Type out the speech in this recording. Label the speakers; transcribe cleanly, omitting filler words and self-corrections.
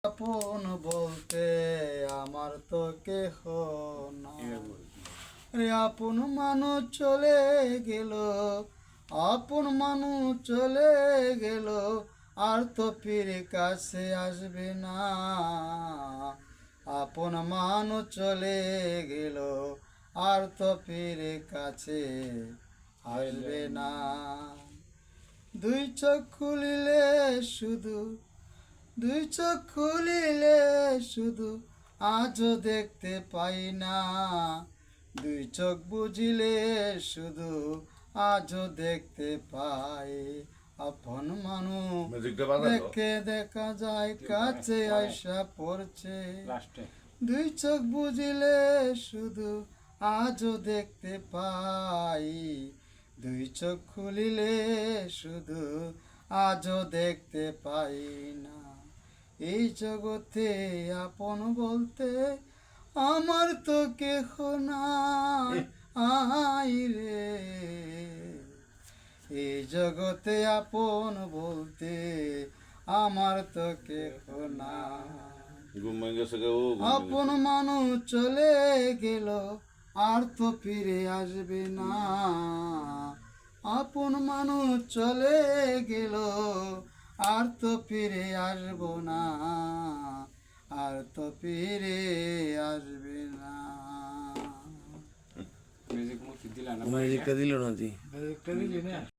Speaker 1: আপন বলতে আমার তো কেহ নাই রে, আপন মানুষ চলে গেল, আপন মানুষ চলে গেল, আর তো ফিরে কাছে আসবে না। আপন মানুষ চলে গেল, আর তো ফিরে কাছে আসবে না। দুই চোখ খুলিলে শুধু, দুই চোখ খুলিলে শুধু আজও দেখতে পাই না। দুই চোখ বুঝিলে শুধু আজও দেখতে পাই। আপন মানুষ দেখে দেখা যায় কাছে আইসা পড়ছে। দুই চোখ বুঝিলে শুধু আজও দেখতে পাই। দুই চোখ খুলিলে শুধু আজও দেখতে পাই না। এই জগতে আপন বলতে আমার তো কেহ নাই আই রে। এই জগতে আপন বলতে আমার তো কেহ নাই। আপন মানুষ চলে গেল, আর তো ফিরে আসবে না। আপন মানুষ চলে গেল, আর তো ফিরে আসবো না, আর তো ফিরে আসবে না।
Speaker 2: মিউজিকটা দিল না তুই?
Speaker 3: ম্যাজিকটা দিলি না?